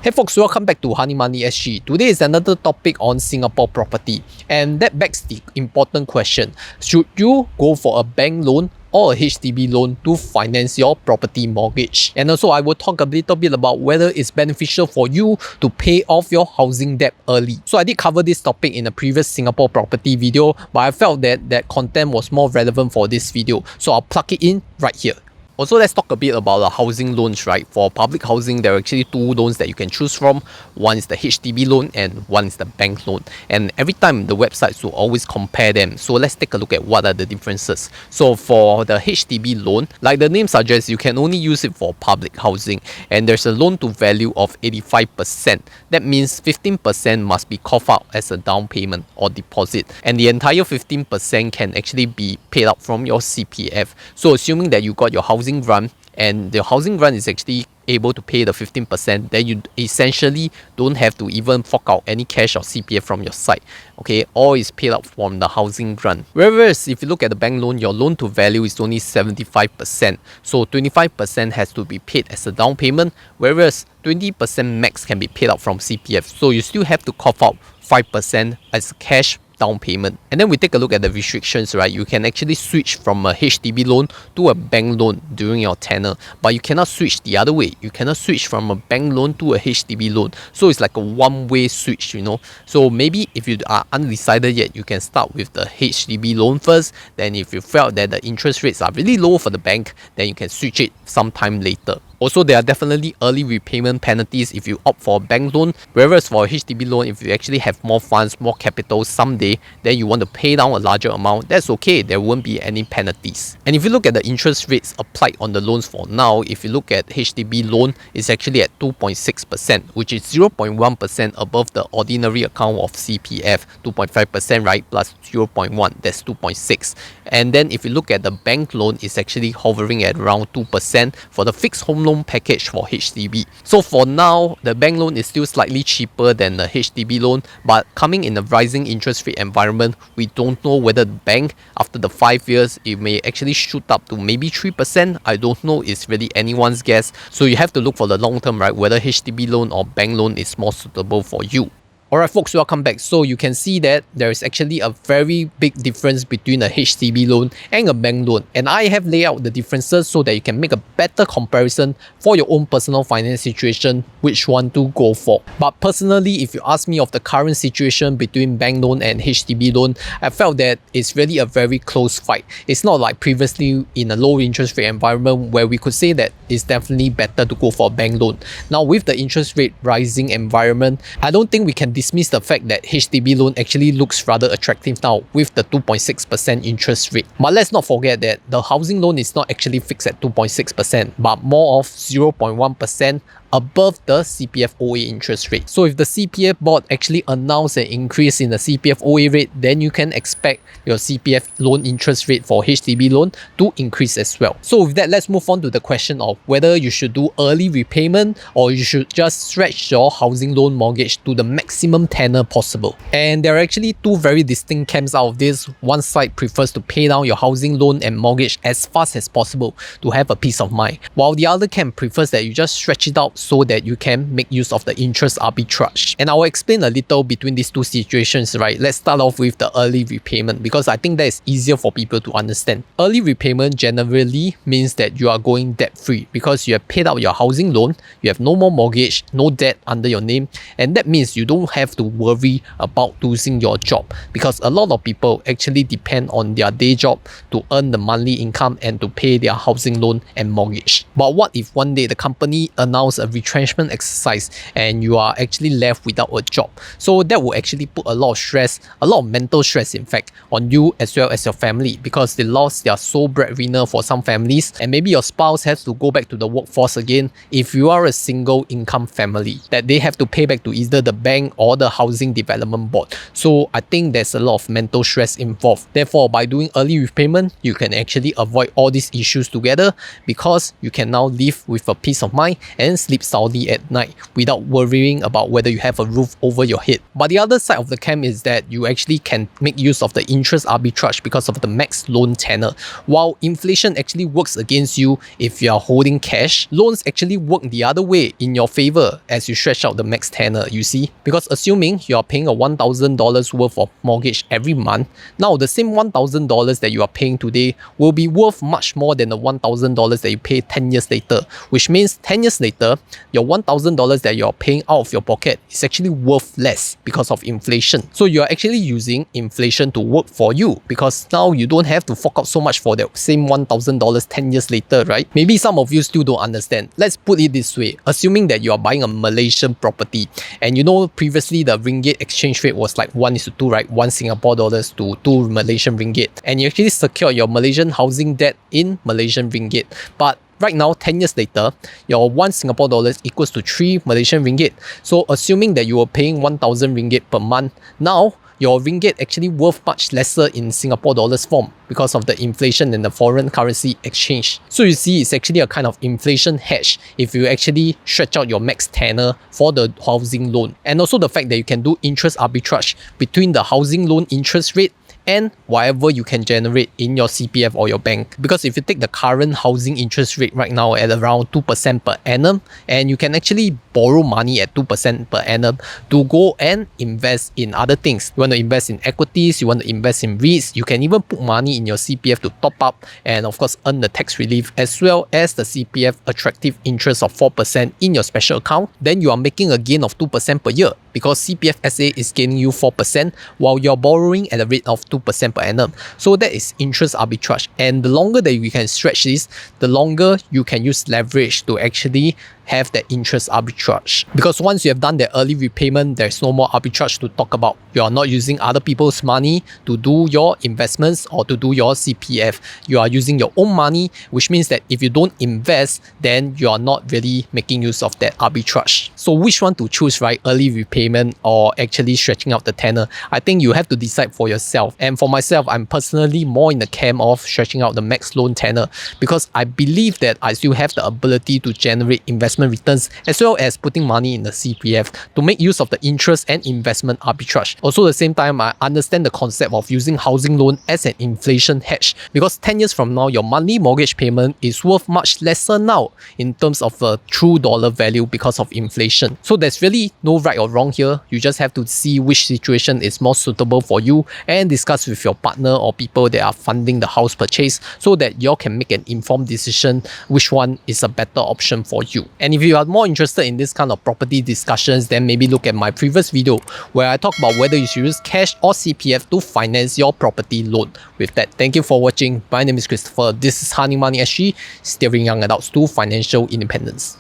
Hey folks, welcome back to Honey Money SG. Today is another topic on Singapore property, and that begs the important question: should you go for a bank loan or a HDB loan to finance your property mortgage? And also I will talk a little bit about whether it's beneficial for you to pay off your housing debt early. So I did cover this topic in a previous Singapore property video, but I felt that that content was more relevant for this video, so I'll plug it in right here. Also, let's talk a bit about the housing loans, right? For public housing, there are actually two loans that you can choose from. One is the HDB loan and one is the bank loan. And every time the websites will always compare them. So let's take a look at what are the differences. So for the HDB loan, like the name suggests, you can only use it for public housing. And there's a loan to value of 85%. That means 15% must be coughed out as a down payment or deposit. And the entire 15% can actually be paid out from your CPF. So assuming that you got your housing grant and the housing grant is actually able to pay the 15%, then you essentially don't have to even fork out any cash or CPF from your side. Okay, all is paid out from the housing grant. Whereas if you look at the bank loan, your loan to value is only 75%. So 25% has to be paid as a down payment, whereas 20% max can be paid out from CPF. So you still have to cough out 5% as cash down payment. And then we take a look at the restrictions, right? You can actually switch from a HDB loan to a bank loan during your tenure, but you cannot switch the other way. You cannot switch from a bank loan to a HDB loan. So it's like a one-way switch, you know. So maybe if you are undecided yet, you can start with the HDB loan first. Then if you felt that the interest rates are really low for the bank, then you can switch it sometime later. Also, there are definitely early repayment penalties if you opt for a bank loan, whereas for a HDB loan, if you actually have more funds, more capital someday, then you want to pay down a larger amount, that's okay, there won't be any penalties. And if you look at the interest rates applied on the loans for now, if you look at HDB loan, it's actually at 2.6%, which is 0.1% above the ordinary account of CPF, 2.5%, right, plus 0.1, that's 2.6. And then if you look at the bank loan, it's actually hovering at around 2% for the fixed home loan package for HDB. So for now, the bank loan is still slightly cheaper than the HDB loan, but coming in a rising interest rate environment, we don't know whether the bank, after the 5 years, it may actually shoot up to maybe 3%. I don't know, it's really anyone's guess. So you have to look for the long term, right, whether HDB loan or bank loan is more suitable for you. Alright folks, welcome back. So you can see that there is actually a very big difference between a HDB loan and a bank loan. And I have laid out the differences so that you can make a better comparison for your own personal finance situation, which one to go for. But personally, if you ask me of the current situation between bank loan and HDB loan, I felt that it's really a very close fight. It's not like previously in a low interest rate environment where we could say that it's definitely better to go for a bank loan. Now with the interest rate rising environment, I don't think we can dismiss the fact that HDB loan actually looks rather attractive now with the 2.6% interest rate. But let's not forget that the housing loan is not actually fixed at 2.6%, but more of 0.1% above the CPF OA interest rate. So if the CPF board actually announced an increase in the CPF OA rate, then you can expect your CPF loan interest rate for HDB loan to increase as well. So with that, let's move on to the question of whether you should do early repayment or you should just stretch your housing loan mortgage to the maximum tenor possible. And there are actually two very distinct camps out of this. One side prefers to pay down your housing loan and mortgage as fast as possible to have a peace of mind, while the other camp prefers that you just stretch it out so that you can make use of the interest arbitrage. And I will explain a little between these two situations, right? Let's start off with the early repayment because I think that is easier for people to understand. Early repayment generally means that you are going debt-free because you have paid out your housing loan, you have no more mortgage, no debt under your name, and that means you don't have to worry about losing your job because a lot of people actually depend on their day job to earn the monthly income and to pay their housing loan and mortgage. But what if one day the company announces a retrenchment exercise and you are actually left without a job? So that will actually put a lot of stress, a lot of mental stress in fact, on you as well as your family because they lost their sole breadwinner for some families, and maybe your spouse has to go back to the workforce again if you are a single income family, that they have to pay back to either the bank or or the Housing Development Board. So I think there's a lot of mental stress involved. Therefore, by doing early repayment, you can actually avoid all these issues together, because you can now live with a peace of mind and sleep soundly at night without worrying about whether you have a roof over your head. But the other side of the camp is that you actually can make use of the interest arbitrage because of the max loan tenor. While inflation actually works against you if you are holding cash, loans actually work the other way in your favor as you stretch out the max tenor, you see. Because assuming you are paying a $1,000 worth of mortgage every month, now the same $1,000 that you are paying today will be worth much more than the $1,000 that you pay 10 years later, which means 10 years later, your $1,000 that you're paying out of your pocket is actually worth less because of inflation. So you're actually using inflation to work for you, because now you don't have to fork out so much for that same $1,000 10 years later, right? Maybe some of you still don't understand. Let's put it this way. Assuming that you are buying a Malaysian property, and you know previously the ringgit exchange rate was like 1:2, right? 1 Singapore dollars to 2 Malaysian ringgit. And you actually secure your Malaysian housing debt in Malaysian ringgit. But right now, 10 years later, your 1 Singapore dollars equals to 3 Malaysian ringgit. So assuming that you were paying 1,000 ringgit per month, now your ringgit actually worth much lesser in Singapore dollars form because of the inflation and the foreign currency exchange. So you see, it's actually a kind of inflation hedge if you actually stretch out your max tenor for the housing loan. And also the fact that you can do interest arbitrage between the housing loan interest rate and whatever you can generate in your CPF or your bank. Because if you take the current housing interest rate right now at around 2% per annum, and you can actually borrow money at 2% per annum to go and invest in other things. You want to invest in equities, you want to invest in REITs, you can even put money in your CPF to top up and of course earn the tax relief as well as the CPF attractive interest of 4% in your special account. Then you are making a gain of 2% per year, because CPF SA is gaining you 4% while you're borrowing at a rate of 2% per annum. So that is interest arbitrage. And the longer that you can stretch this, the longer you can use leverage to actually have that interest arbitrage. Because once you have done the early repayment, there's no more arbitrage to talk about. You are not using other people's money to do your investments or to do your CPF. You are using your own money, which means that if you don't invest, then you are not really making use of that arbitrage. So which one to choose, right? Early repayment or actually stretching out the tenor? I think you have to decide for yourself. And for myself, I'm personally more in the camp of stretching out the max loan tenor, because I believe that I still have the ability to generate investment returns as well as putting money in the CPF to make use of the interest and investment arbitrage. Also at the same time, I understand the concept of using housing loan as an inflation hedge, because 10 years from now, your monthly mortgage payment is worth much lesser now in terms of a true dollar value because of inflation. So there's really no right or wrong here. You just have to see which situation is more suitable for you and discuss with your partner or people that are funding the house purchase so that you all can make an informed decision which one is a better option for you. And if you are more interested in this kind of property discussions, then maybe look at my previous video where I talk about whether you should use cash or CPF to finance your property loan. With that, thank you for watching. My name is Christopher. This is Honey Money SG, steering young adults to financial independence.